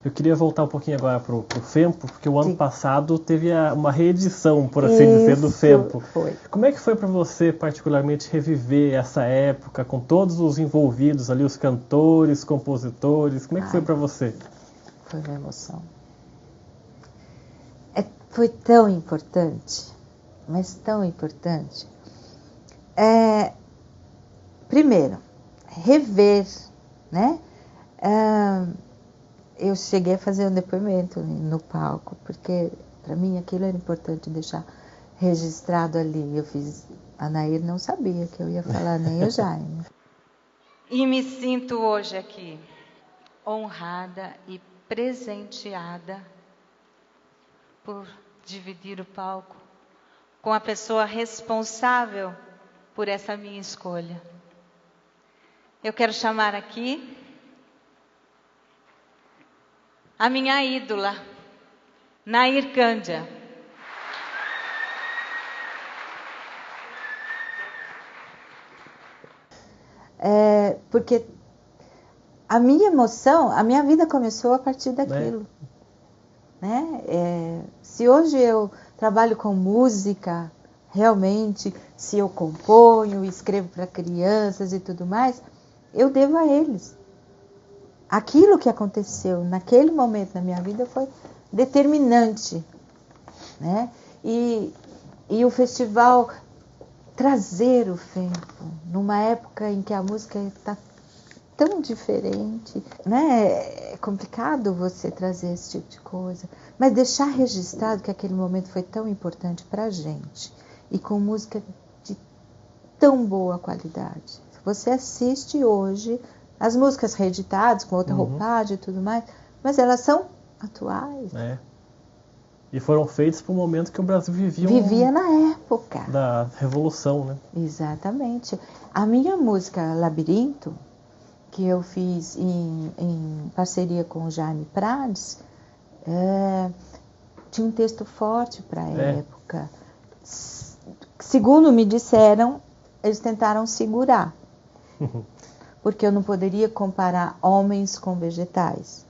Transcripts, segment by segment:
Eu queria voltar um pouquinho agora para o FEMPO, porque o ano passado teve uma reedição, por assim dizer, do FEMPO. Foi. Como é que foi para você, particularmente, reviver essa época, com todos os envolvidos ali, os cantores, compositores? Como é que foi para você? Foi uma emoção. Foi tão importante, mas tão importante. Primeiro, rever, né? Eu cheguei a fazer um depoimento no palco, porque para mim aquilo era importante deixar registrado ali. A Nair não sabia que eu ia falar, nem o Jaime. E me sinto hoje aqui honrada e presenteada por dividir o palco com a pessoa responsável por essa minha escolha. Eu quero chamar aqui a minha ídola, Nair Candia. Porque a minha emoção, a minha vida começou a partir daquilo. Né? Se hoje eu trabalho com música, realmente, se eu componho, escrevo para crianças e tudo mais, eu devo a eles. Aquilo que aconteceu naquele momento na minha vida foi determinante, né? E o festival trazer o FEMPO numa época em que a música está tão diferente, né? É complicado você trazer esse tipo de coisa, mas deixar registrado que aquele momento foi tão importante para a gente e com música de tão boa qualidade. Você assiste hoje as músicas reeditadas com outra roupagem e tudo mais, mas elas são atuais. E foram feitas para o momento que o Brasil vivia na época da Revolução, né? Exatamente. A minha música Labirinto, que eu fiz em parceria com o Jaime Prades, tinha um texto forte para a época. Segundo me disseram, eles tentaram segurar. Porque eu não poderia comparar homens com vegetais.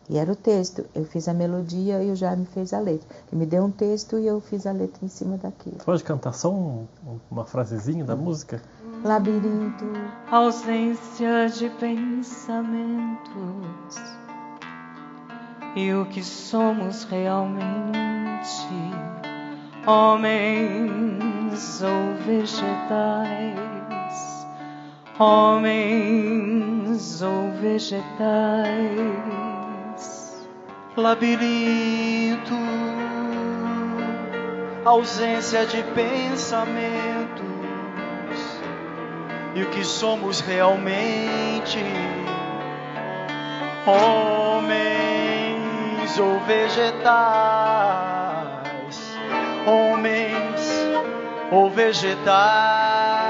E era o texto. Eu fiz a melodia e o Jaime fez a letra. Ele me deu um texto e eu fiz a letra em cima daquilo. Você pode cantar só uma frasezinha da música? Labirinto. Ausência de pensamentos e o que somos realmente, homens ou vegetais, homens ou vegetais. Labirinto, ausência de pensamentos e o que somos realmente, homens ou vegetais, homens ou vegetais.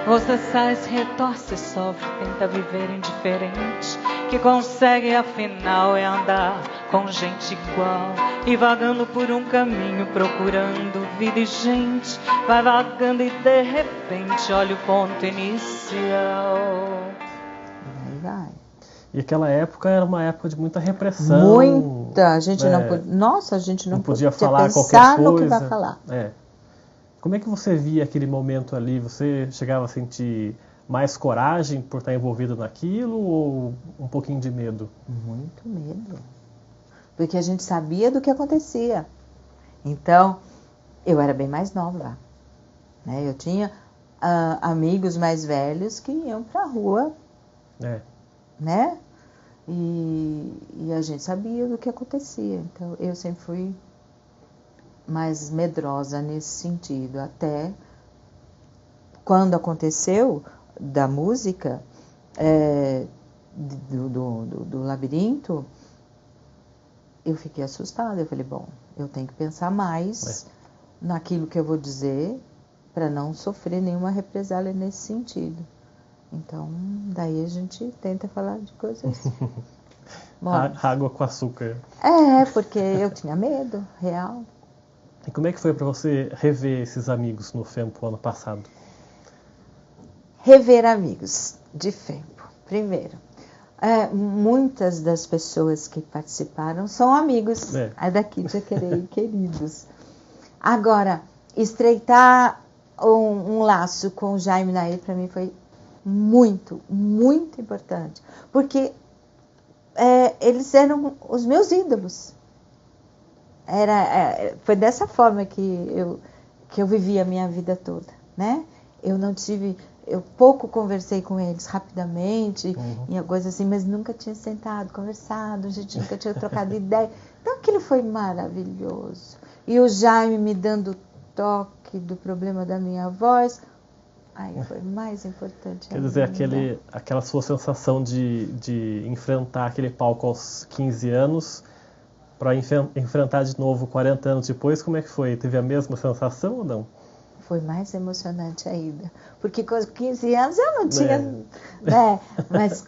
Você sai, se retorce, sofre, tenta viver indiferente, que consegue afinal é andar com gente igual, e vagando por um caminho procurando vida e gente, vai vagando e de repente olha o ponto inicial. Vai. E aquela época era uma época de muita repressão. Muita, a gente não podia, nossa, a gente não podia falar pensar qualquer coisa. no que vai falar. Como é que você via aquele momento ali? Você chegava a sentir mais coragem por estar envolvido naquilo ou um pouquinho de medo? Muito medo. Porque a gente sabia do que acontecia. Então, eu era bem mais nova. Né? Eu tinha amigos mais velhos que iam para a rua. Né? E a gente sabia do que acontecia. Então, eu sempre fui mais medrosa nesse sentido, até quando aconteceu da música do Labirinto, eu fiquei assustada. Eu falei, bom, eu tenho que pensar mais naquilo que eu vou dizer para não sofrer nenhuma represália nesse sentido. Então, daí a gente tenta falar de coisas água com açúcar. Porque eu tinha medo, real. E como é que foi para você rever esses amigos no FEMPO ano passado? Rever amigos de FEMPO. Primeiro, muitas das pessoas que participaram são amigos daqui de Jacareí, queridos. Agora, estreitar um laço com o Jaime Nair para mim foi muito, muito importante. Porque eles eram os meus ídolos. Foi dessa forma que eu vivi a minha vida toda, né? Eu pouco conversei com eles rapidamente, em coisas assim, mas nunca tinha sentado, conversado, a gente nunca tinha trocado ideia. Então aquilo foi maravilhoso. E o Jaime me dando toque do problema da minha voz, aí foi mais importante. Quer dizer, aquela sua sensação de enfrentar aquele palco aos 15 anos para enfrentar de novo 40 anos depois, como é que foi? Teve a mesma sensação ou não? Foi mais emocionante ainda. Porque com 15 anos eu não tinha... Né? Mas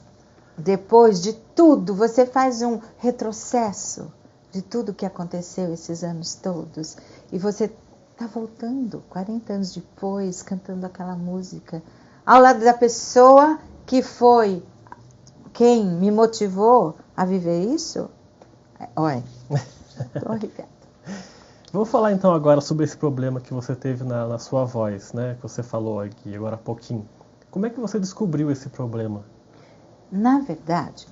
depois de tudo, você faz um retrocesso de tudo que aconteceu esses anos todos. E você está voltando 40 anos depois, cantando aquela música, ao lado da pessoa que foi quem me motivou a viver isso. Olha, obrigada. Vamos falar então agora sobre esse problema que você teve na sua voz, né? Que você falou aqui agora há pouquinho. Como é que você descobriu esse problema? Na verdade,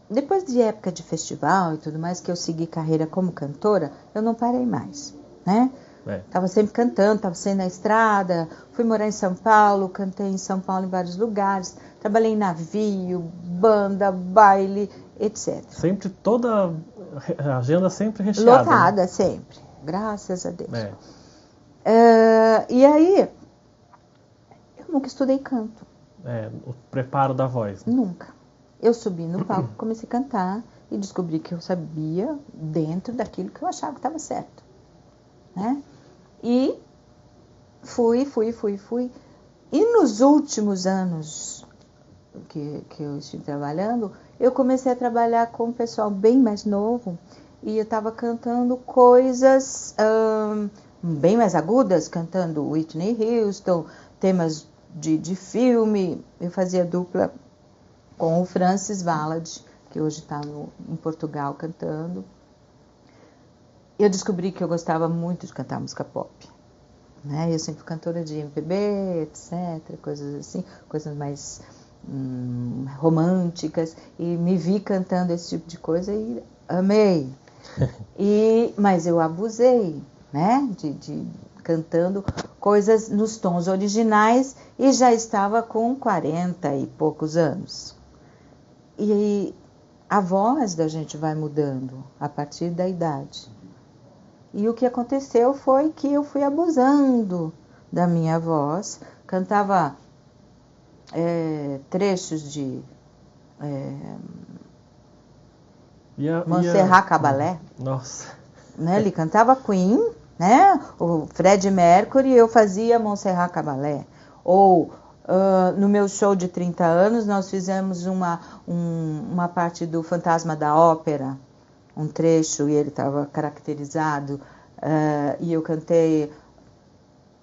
depois de época de festival e tudo mais, que eu segui carreira como cantora, eu não parei mais, né? Estava sempre cantando, estava sempre na estrada, fui morar em São Paulo, cantei em São Paulo em vários lugares, trabalhei em navio, banda, baile, etc. Sempre toda a agenda sempre recheada. Lotada, né? Sempre, graças a Deus. E aí, eu nunca estudei canto. O preparo da voz. Né? Nunca. Eu subi no palco, comecei a cantar e descobri que eu sabia dentro daquilo que eu achava que estava certo. Né? E fui. E nos últimos anos que eu estive trabalhando, eu comecei a trabalhar com um pessoal bem mais novo e eu estava cantando coisas bem mais agudas, cantando Whitney Houston, temas de filme. Eu fazia dupla com o Francis Valade, que hoje está em Portugal cantando. Eu descobri que eu gostava muito de cantar música pop. Né? Eu sempre fui cantora de MPB, etc., coisas assim, coisas mais românticas, e me vi cantando esse tipo de coisa e amei. Mas eu abusei, né? de cantando coisas nos tons originais e já estava com 40 e poucos anos. E a voz da gente vai mudando a partir da idade. E o que aconteceu foi que eu fui abusando da minha voz, cantava trechos de Montserrat Caballé. Nossa. Né? Ele cantava Queen, né? O Fred Mercury, eu fazia Montserrat Caballé. Ou no meu show de 30 anos, nós fizemos uma parte do Fantasma da Ópera, um trecho, e ele estava caracterizado, e eu cantei,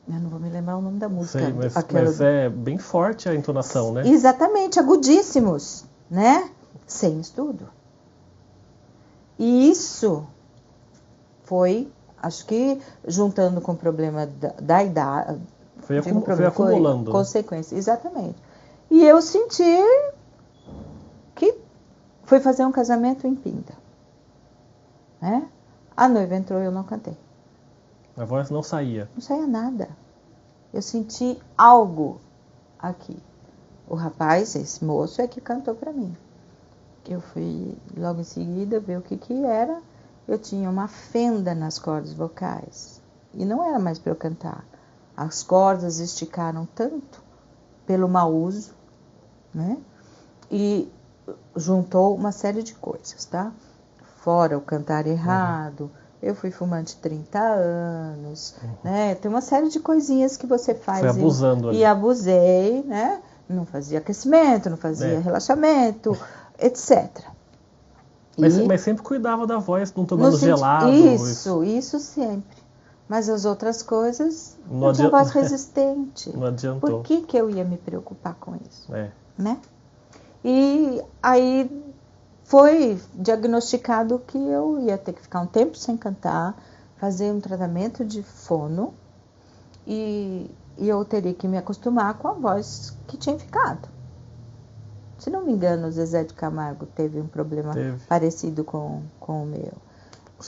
eu não vou me lembrar o nome da música. Sei, mas é bem forte a entonação, né? Exatamente, agudíssimos, né? Sem estudo. E isso foi, acho que, juntando com o problema da idade, foi acumulando. Foi consequência, exatamente. E eu senti que fui fazer um casamento em Pinda. Né? A noiva entrou e eu não cantei. A voz não saía. Não saía nada. Eu senti algo aqui. O rapaz, esse moço, é que cantou para mim. Eu fui logo em seguida ver o que era. Eu tinha uma fenda nas cordas vocais. E não era mais para eu cantar. As cordas esticaram tanto pelo mau uso, né? E juntou uma série de coisas, tá? Fora o cantar errado, eu fui fumante 30 anos, né? Tem uma série de coisinhas que você faz. Foi abusando e abusei, né? Não fazia aquecimento, não fazia relaxamento, etc. Mas sempre cuidava da voz, não tomando gelado. Isso sempre. Mas as outras coisas, eu tinha voz resistente. Não adiantou. Por que eu ia me preocupar com isso? É. Né? E aí foi diagnosticado que eu ia ter que ficar um tempo sem cantar, fazer um tratamento de fono e eu teria que me acostumar com a voz que tinha ficado. Se não me engano, o Zezé de Camargo teve um problema parecido com o meu.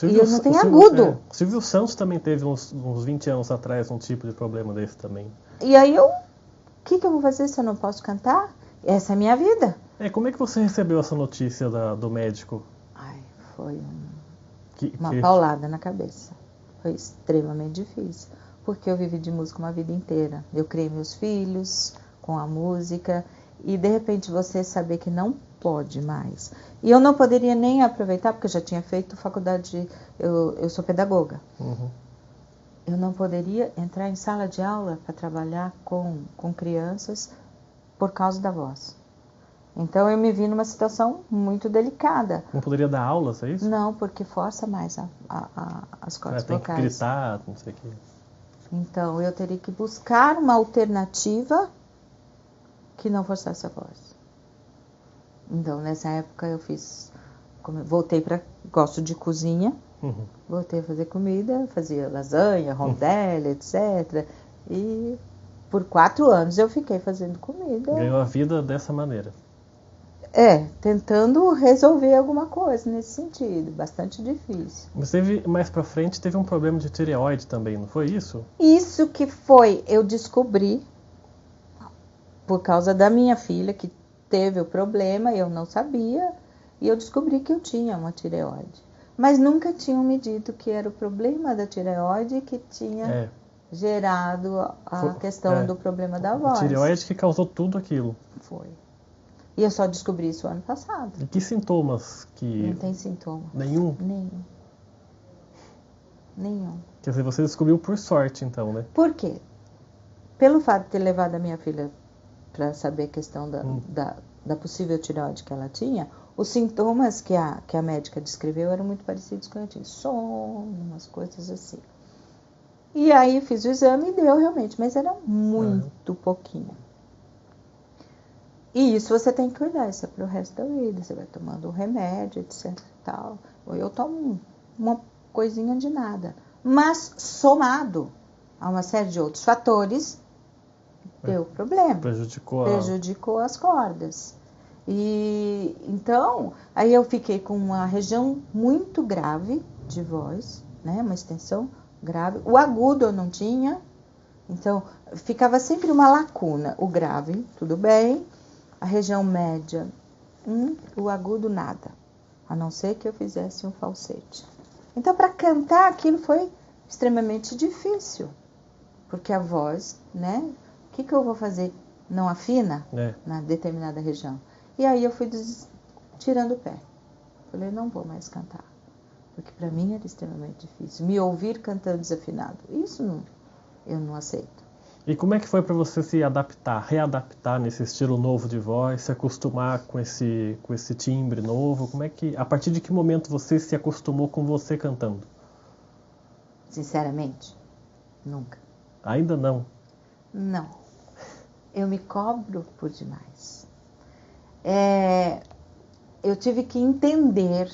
E eu não tenho agudo. O Silvio Santos também teve uns 20 anos atrás um tipo de problema desse também. E aí o que eu vou fazer se eu não posso cantar? Essa é a minha vida. Como é que você recebeu essa notícia do médico? Foi uma paulada na cabeça. Foi extremamente difícil. Porque eu vivi de música uma vida inteira. Eu criei meus filhos com a música. E de repente você saber que não pode mais. E eu não poderia nem aproveitar, porque eu já tinha feito faculdade, eu sou pedagoga. Uhum. Eu não poderia entrar em sala de aula para trabalhar com crianças por causa da voz. Então eu me vi numa situação muito delicada. Não poderia dar aulas, é isso? Não, porque força mais as cordas tem vocais. Que gritar, não sei o que. Então eu teria que buscar uma alternativa que não forçasse a voz. Então nessa época eu gosto de cozinha, voltei a fazer comida, fazia lasanha, rondelle, etc. E por 4 anos eu fiquei fazendo comida. Ganhou a vida dessa maneira. Tentando resolver alguma coisa nesse sentido, bastante difícil. Mas mais pra frente teve um problema de tireoide também, não foi isso? Isso que foi, eu descobri, por causa da minha filha, que teve o problema, eu não sabia, e eu descobri que eu tinha uma tireoide. Mas nunca tinham me dito que era o problema da tireoide que tinha gerado a questão do problema da voz. A tireoide que causou tudo aquilo. Foi. E eu só descobri isso ano passado. E que sintomas que... Não tem sintoma. Nenhum? Nenhum. Quer dizer, você descobriu por sorte, então, né? Por quê? Pelo fato de ter levado a minha filha para saber a questão da possível tireoide que ela tinha, os sintomas que a médica descreveu eram muito parecidos com eu tinha. Sono, umas coisas assim. E aí fiz o exame e deu realmente, mas era muito pouquinho. E isso você tem que cuidar, isso é para o resto da vida. Você vai tomando um remédio, etc. Tal. Ou eu tomo uma coisinha de nada. Mas somado a uma série de outros fatores, deu problema. Prejudicou as cordas. E então, aí eu fiquei com uma região muito grave de voz, né? Uma extensão grave. O agudo eu não tinha, então ficava sempre uma lacuna. O grave, tudo bem. A região média, o agudo nada, a não ser que eu fizesse um falsete. Então, para cantar aquilo foi extremamente difícil, porque a voz, né? O que eu vou fazer? Não afina na determinada região. E aí eu fui tirando o pé. Falei, não vou mais cantar, porque para mim era extremamente difícil. Me ouvir cantando desafinado, isso eu não aceito. E como é que foi para você se readaptar nesse estilo novo de voz, se acostumar com esse timbre novo? A partir de que momento você se acostumou com você cantando? Sinceramente, nunca. Ainda não? Não. Eu me cobro por demais. Eu tive que entender,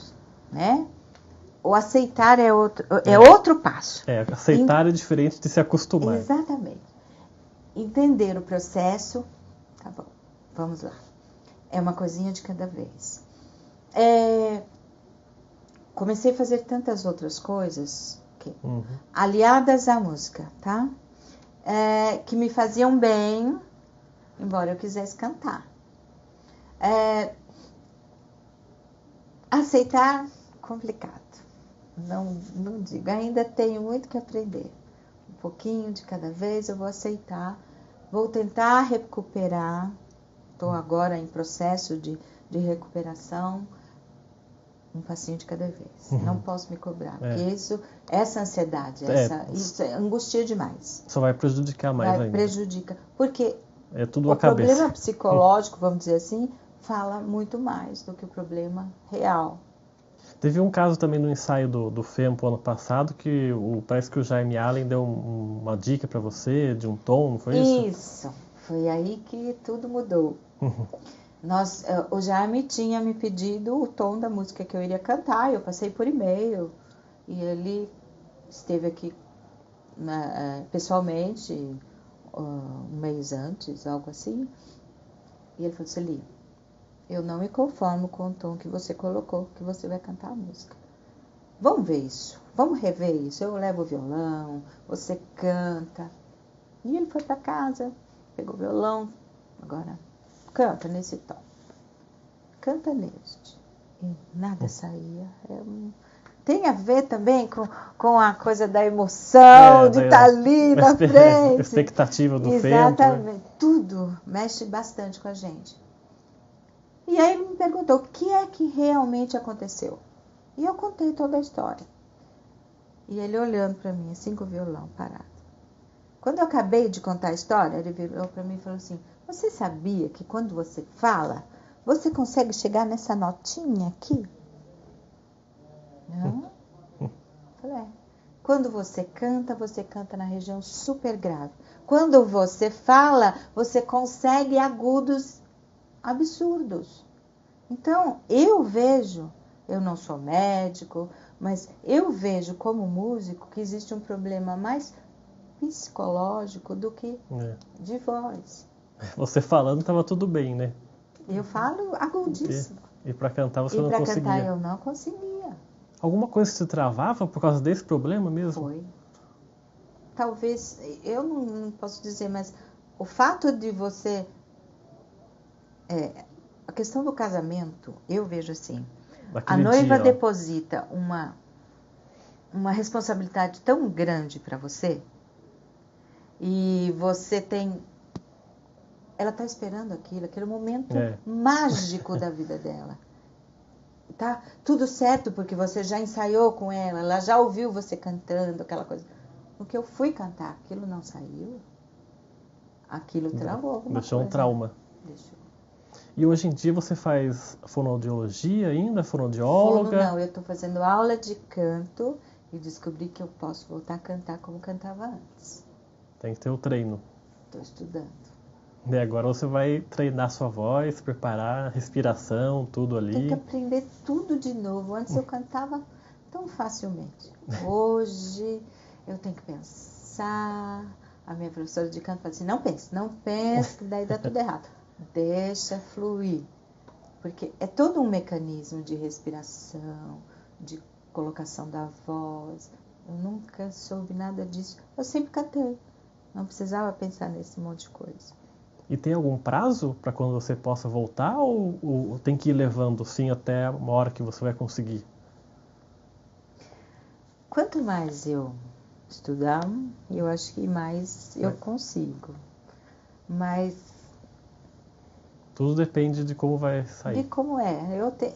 né? O aceitar é outro passo. Aceitar é diferente de se acostumar. Exatamente. Entender o processo, tá bom, vamos lá. É uma coisinha de cada vez. Comecei a fazer tantas outras coisas, aliadas à música, tá? Que me faziam bem, embora eu quisesse cantar. Aceitar, complicado. Não digo, ainda tenho muito que aprender. Um pouquinho de cada vez eu vou aceitar. Vou tentar recuperar. Estou agora em processo de recuperação. Um passinho de cada vez. Não posso me cobrar. Porque essa ansiedade, isso angustia demais. Só vai prejudicar mais ainda. Prejudica. Porque é tudo o a cabeça. problema psicológico, vamos dizer assim, fala muito mais do que o problema real. Teve um caso também no ensaio do FEMPO ano passado que parece que o Jaime Allen deu uma dica para você de um tom, não foi isso? Isso, foi aí que tudo mudou. O Jaime tinha me pedido o tom da música que eu iria cantar, eu passei por e-mail e ele esteve aqui pessoalmente um mês antes, algo assim, e ele falou: Celi, eu não me conformo com o tom que você colocou, que você vai cantar a música. Vamos ver isso, vamos rever isso. Eu levo o violão, você canta. E ele foi para casa, pegou o violão, agora canta nesse tom, canta neste. E nada saía. Tem a ver também com a coisa da emoção, de estar ali na frente. Expectativa do FEMPO. Exatamente, tudo mexe bastante com a gente. E aí ele me perguntou o que é que realmente aconteceu. E eu contei toda a história. E ele olhando para mim, assim com o violão parado. Quando eu acabei de contar a história, ele virou para mim e falou assim: você sabia que quando você fala, você consegue chegar nessa notinha aqui? Não? Falei, quando você canta na região super grave. Quando você fala, você consegue agudos absurdos. Então, eu vejo, eu não sou médico, mas eu vejo como músico que existe um problema mais psicológico do que de voz. Você falando estava tudo bem, né? Eu falo agudíssimo. E para cantar você não conseguia? conseguia? E para cantar eu não conseguia. Alguma coisa se travava por causa desse problema mesmo? Foi. Talvez, eu não posso dizer, mas o fato de você... a questão do casamento, eu vejo assim. A noiva deposita uma responsabilidade tão grande para você e você tem... Ela está esperando aquele momento mágico da vida dela. Tá tudo certo porque você já ensaiou com ela já ouviu você cantando, aquela coisa. No que eu fui cantar, aquilo não saiu, aquilo travou alguma Deixou coisa. Um trauma. Deixou. E hoje em dia você faz fonoaudiologia ainda, fonoaudióloga? Não, eu estou fazendo aula de canto e descobri que eu posso voltar a cantar como cantava antes. Tem que ter o treino. Estou estudando. E agora você vai treinar sua voz, preparar a respiração, tudo ali. Tem que aprender tudo de novo. Antes eu cantava tão facilmente. Hoje eu tenho que pensar. A minha professora de canto fala assim, não pense, que daí dá tudo errado. Deixa fluir. Porque é todo um mecanismo de respiração, de colocação da voz. Eu nunca soube nada disso. Eu sempre cantei. Não precisava pensar nesse monte de coisa. E tem algum prazo para quando você possa voltar ou tem que ir levando sim até uma hora que você vai conseguir? Quanto mais eu estudar, eu acho que mais eu consigo. Mas... tudo depende de como vai sair. De como é.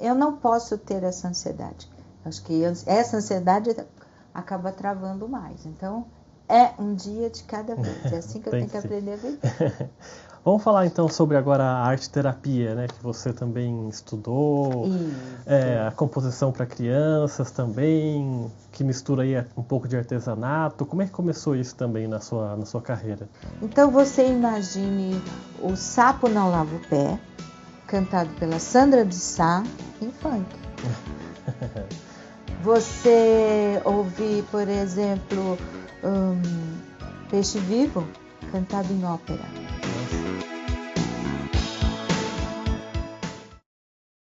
Eu não posso ter essa ansiedade. Acho que essa ansiedade acaba travando mais. Então, é um dia de cada vez. É assim que eu tenho que aprender a viver. Vamos falar então sobre agora a arte-terapia, né? Que você também estudou. A composição para crianças também, que mistura aí um pouco de artesanato. Como é que começou isso também na sua carreira? Então você imagine o Sapo Não Lava o Pé, cantado pela Sandra de Sá, em funk. Você ouvir, por exemplo, Peixe Vivo, cantado em ópera.